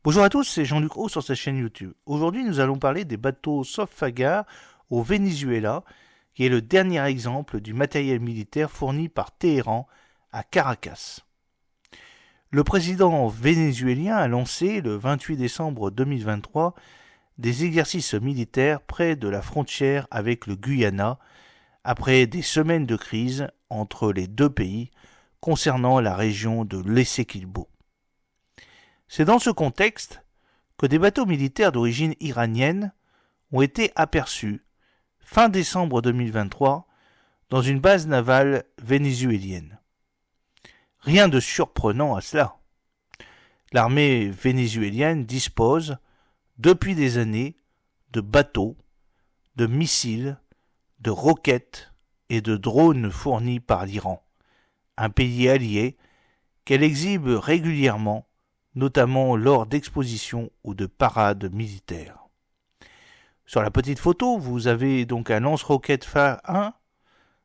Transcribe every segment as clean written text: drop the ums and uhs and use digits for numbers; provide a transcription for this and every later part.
Bonjour à tous, c'est Jean-Luc Roux sur sa chaîne YouTube. Aujourd'hui, nous allons parler des bateaux Softagar au Venezuela, qui est le dernier exemple du matériel militaire fourni par Téhéran à Caracas. Le président vénézuélien a lancé le 28 décembre 2023 des exercices militaires près de la frontière avec le Guyana, après des semaines de crise entre les deux pays concernant la région de l'Essequibo. C'est dans ce contexte que des bateaux militaires d'origine iranienne ont été aperçus fin décembre 2023 dans une base navale vénézuélienne. Rien de surprenant à cela. L'armée vénézuélienne dispose, depuis des années, de bateaux, de missiles, de roquettes et de drones fournis par l'Iran, un pays allié qu'elle exhibe régulièrement, notamment lors d'expositions ou de parades militaires. Sur la petite photo, vous avez donc un lance-roquette Phare 1,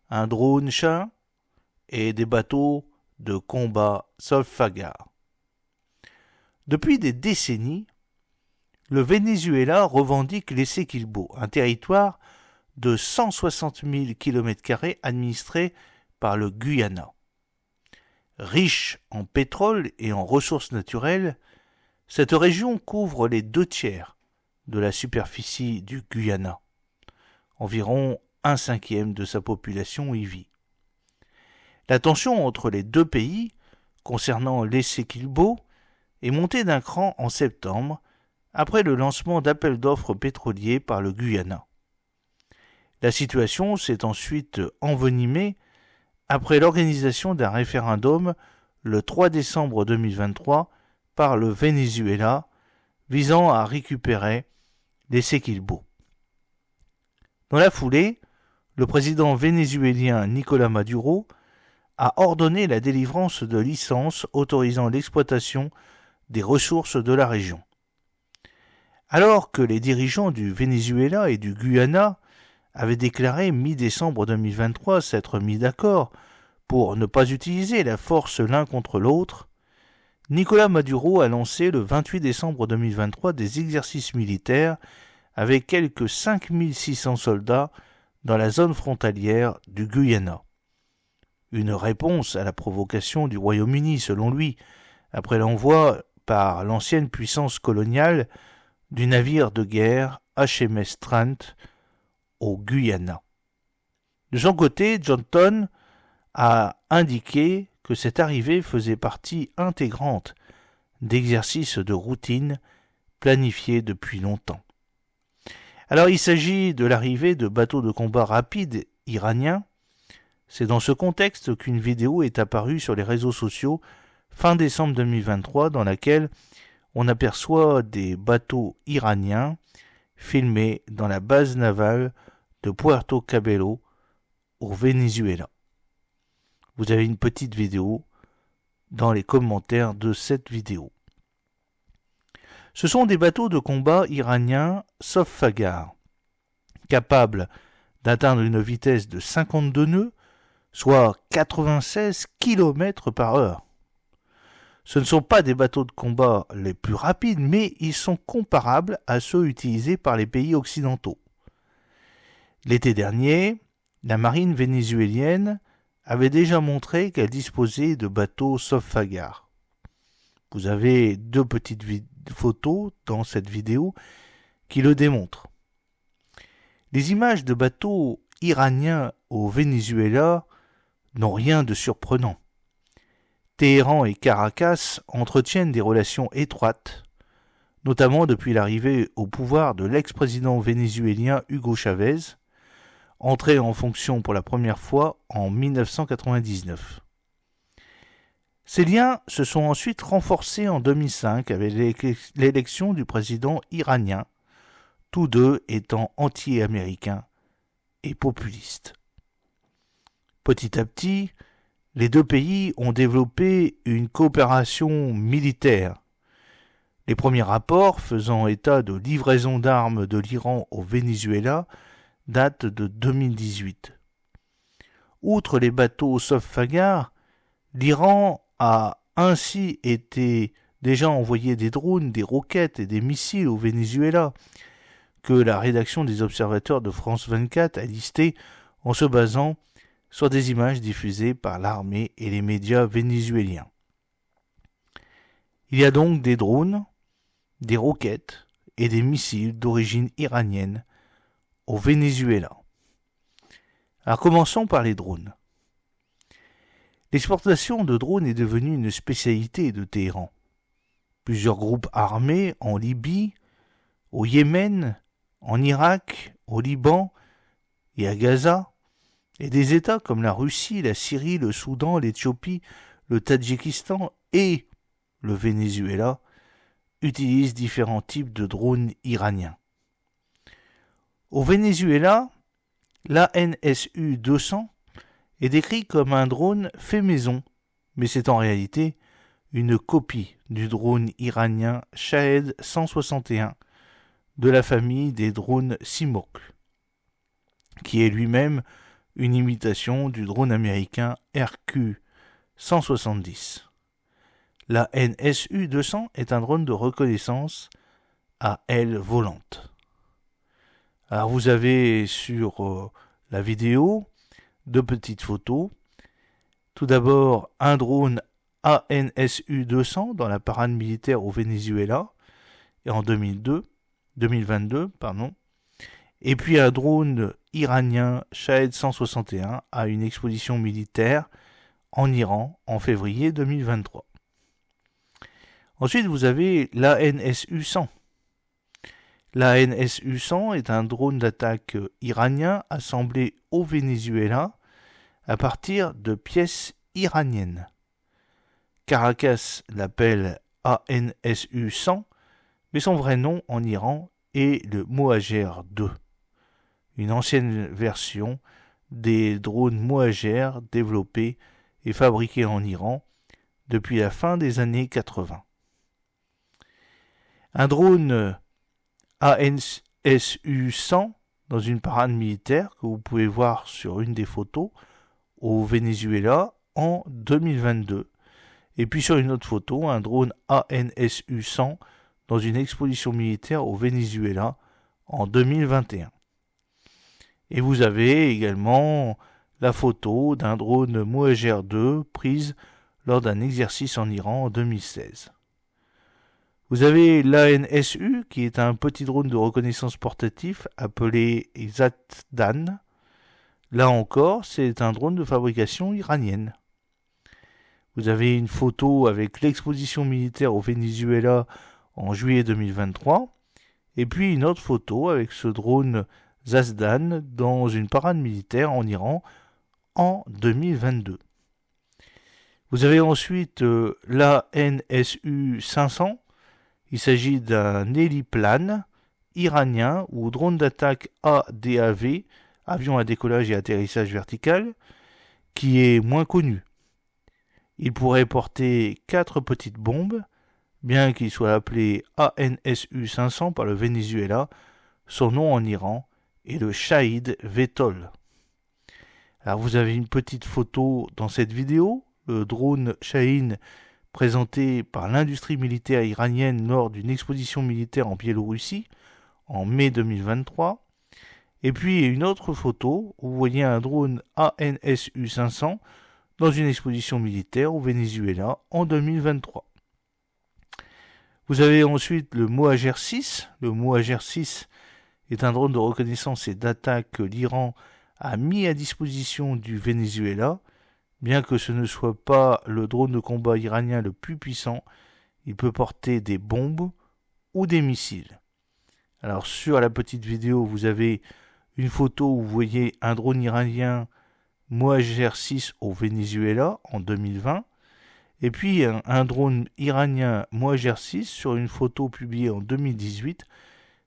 un drone Chat et des bateaux de combat Softagar. Depuis des décennies, le Venezuela revendique l'Essequibo, un territoire de 160 000 km² administré par le Guyana. Riche en pétrole et en ressources naturelles, cette région couvre les 2/3 de la superficie du Guyana. Environ 1/5 de sa population y vit. La tension entre les deux pays, concernant l'Essequibo, est montée d'un cran en septembre, après le lancement d'appels d'offres pétroliers par le Guyana. La situation s'est ensuite envenimée après l'organisation d'un référendum le 3 décembre 2023 par le Venezuela visant à récupérer l'Essequibo. Dans la foulée, le président vénézuélien Nicolás Maduro a ordonné la délivrance de licences autorisant l'exploitation des ressources de la région. Alors que les dirigeants du Venezuela et du Guyana avaient déclaré mi-décembre 2023 s'être mis d'accord pour ne pas utiliser la force l'un contre l'autre, Nicolás Maduro a lancé le 28 décembre 2023 des exercices militaires avec quelques 5600 soldats dans la zone frontalière du Guyana. Une réponse à la provocation du Royaume-Uni, selon lui, après l'envoi par l'ancienne puissance coloniale du navire de guerre HMS Trent au Guyana. De son côté, Johnson a indiqué que cette arrivée faisait partie intégrante d'exercices de routine planifiés depuis longtemps. Alors il s'agit de l'arrivée de bateaux de combat rapides iraniens. C'est dans ce contexte qu'une vidéo est apparue sur les réseaux sociaux fin décembre 2023 dans laquelle on aperçoit des bateaux iraniens filmés dans la base navale de Puerto Cabello au Venezuela. Vous avez une petite vidéo dans les commentaires de cette vidéo. Ce sont des bateaux de combat iraniens Softagar, capables d'atteindre une vitesse de 52 nœuds, soit 96 km/h. Ce ne sont pas des bateaux de combat les plus rapides, mais ils sont comparables à ceux utilisés par les pays occidentaux. L'été dernier, la marine vénézuélienne avait déjà montré qu'elle disposait de bateaux Softagar. Vous avez deux petites photos dans cette vidéo qui le démontrent. Les images de bateaux iraniens au Venezuela n'ont rien de surprenant. Téhéran et Caracas entretiennent des relations étroites, notamment depuis l'arrivée au pouvoir de l'ex-président vénézuélien Hugo Chavez, entré en fonction pour la première fois en 1999. Ces liens se sont ensuite renforcés en 2005 avec l'élection du président iranien, tous deux étant anti-américains et populistes. Petit à petit, les deux pays ont développé une coopération militaire. Les premiers rapports faisant état de livraison d'armes de l'Iran au Venezuela datent de 2018. Outre les bateaux Softagar, l'Iran a ainsi été déjà envoyé des drones, des roquettes et des missiles au Venezuela, que la rédaction des Observateurs de France 24 a listé en se basant sur des images diffusées par l'armée et les médias vénézuéliens. Il y a donc des drones, des roquettes et des missiles d'origine iranienne au Venezuela. Alors commençons par les drones. L'exportation de drones est devenue une spécialité de Téhéran. Plusieurs groupes armés en Libye, au Yémen, en Irak, au Liban et à Gaza, et des États comme la Russie, la Syrie, le Soudan, l'Éthiopie, le Tadjikistan et le Venezuela utilisent différents types de drones iraniens. Au Venezuela, l'ANSU-200 est décrit comme un drone fait maison, mais c'est en réalité une copie du drone iranien Shahed 161 de la famille des drones Simorgh, qui est lui-même une imitation du drone américain RQ-170. La NSU-200 est un drone de reconnaissance à aile volante. Alors vous avez sur la vidéo deux petites photos. Tout d'abord, un drone ANSU-200 dans la parade militaire au Venezuela et en 2022, et puis un drone iranien Shahed 161 à une exposition militaire en Iran en février 2023. Ensuite, vous avez l'ANSU-100. L'ANSU-100 est un drone d'attaque iranien assemblé au Venezuela à partir de pièces iraniennes. Caracas l'appelle ANSU-100, mais son vrai nom en Iran est le Mohajer 2, une ancienne version des drones Mohajer développés et fabriqués en Iran depuis la fin des années 80. Un drone ANSU-100 dans une parade militaire que vous pouvez voir sur une des photos au Venezuela en 2022. Et puis sur une autre photo, un drone ANSU-100 dans une exposition militaire au Venezuela en 2021. Et vous avez également la photo d'un drone Mohajer 2 prise lors d'un exercice en Iran en 2016. Vous avez l'ANSU, qui est un petit drone de reconnaissance portatif appelé Zatdan. Là encore, c'est un drone de fabrication iranienne. Vous avez une photo avec l'exposition militaire au Venezuela en juillet 2023, et puis une autre photo avec ce drone Zatdan dans une parade militaire en Iran en 2022. Vous avez ensuite l'ANSU 500. Il s'agit d'un héliplane iranien ou drone d'attaque ADAV, avion à décollage et atterrissage vertical, qui est moins connu. Il pourrait porter 4 petites bombes, bien qu'il soit appelé ANSU 500 par le Venezuela. Son nom en Iran est le Shahid VTOL. Alors vous avez une petite photo dans cette vidéo, le drone Shahin présenté par l'industrie militaire iranienne lors d'une exposition militaire en Biélorussie en mai 2023. Et puis une autre photo où vous voyez un drone ANSU 500 dans une exposition militaire au Venezuela en 2023. Vous avez ensuite le Mohajer 6. Le Mohajer 6 est un drone de reconnaissance et d'attaque que l'Iran a mis à disposition du Venezuela. Bien que ce ne soit pas le drone de combat iranien le plus puissant, il peut porter des bombes ou des missiles. Alors sur la petite vidéo, vous avez une photo où vous voyez un drone iranien Mohajer 6 au Venezuela en 2020, et puis un drone iranien Mohajer 6 sur une photo publiée en 2018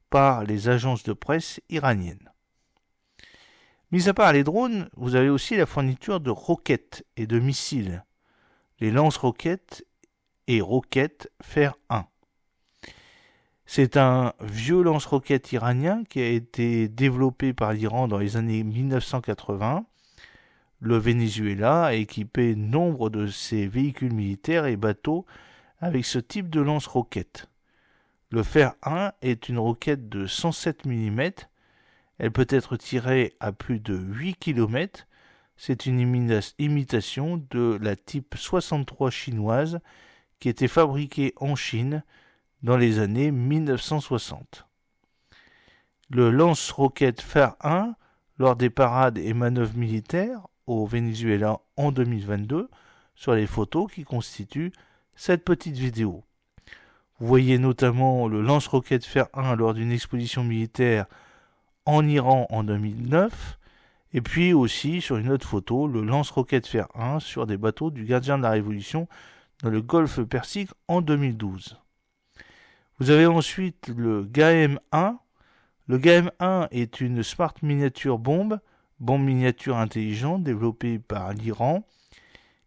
par les agences de presse iraniennes. Mis à part les drones, vous avez aussi la fourniture de roquettes et de missiles, les lance-roquettes et roquettes Fer 1. C'est un vieux lance-roquettes iranien qui a été développé par l'Iran dans les années 1980. Le Venezuela a équipé nombre de ses véhicules militaires et bateaux avec ce type de lance-roquette. Le Fer 1 est une roquette de 107 mm. Elle peut être tirée à plus de 8 km. C'est une imitation de la type 63 chinoise qui était fabriquée en Chine dans les années 1960. Le lance-roquette Fer 1, lors des parades et manœuvres militaires au Venezuela en 2022, sur les photos qui constituent cette petite vidéo. Vous voyez notamment le lance-roquette Fer 1 lors d'une exposition militaire en Iran en 2009, et puis aussi sur une autre photo, le lance-roquette Fer 1 sur des bateaux du gardien de la Révolution dans le golfe Persique en 2012. Vous avez ensuite le GAEM-1. Le GAEM-1 est une Smart Miniature bombe miniature intelligente développée par l'Iran,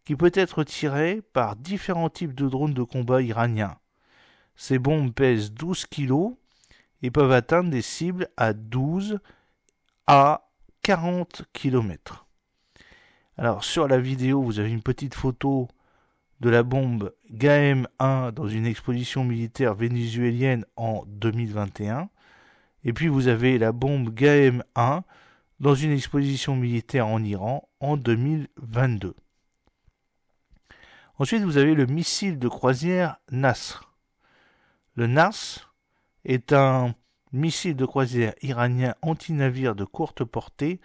qui peut être tirée par différents types de drones de combat iraniens. Ces bombes pèsent 12 kg et peuvent atteindre des cibles à 12 à 40 km. Alors sur la vidéo, vous avez une petite photo de la bombe GAEM-1 dans une exposition militaire vénézuélienne en 2021. Et puis vous avez la bombe GAEM-1 dans une exposition militaire en Iran en 2022. Ensuite, vous avez le missile de croisière Nasr. Le Nasr est un missile de croisière iranien anti-navire de courte portée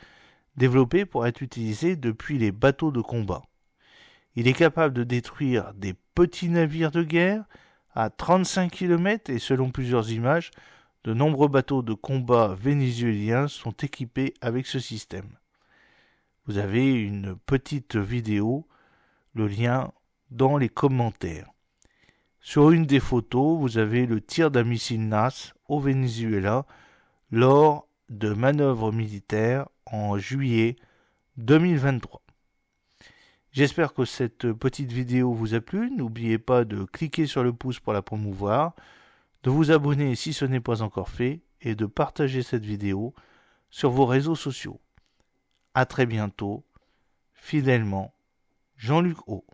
développé pour être utilisé depuis les bateaux de combat. Il est capable de détruire des petits navires de guerre à 35 km et selon plusieurs images, de nombreux bateaux de combat vénézuéliens sont équipés avec ce système. Vous avez une petite vidéo, le lien dans les commentaires. Sur une des photos, vous avez le tir d'un missile NAS au Venezuela lors de manœuvres militaires en juillet 2023. J'espère que cette petite vidéo vous a plu. N'oubliez pas de cliquer sur le pouce pour la promouvoir, de vous abonner si ce n'est pas encore fait et de partager cette vidéo sur vos réseaux sociaux. À très bientôt, fidèlement, Jean-Luc O.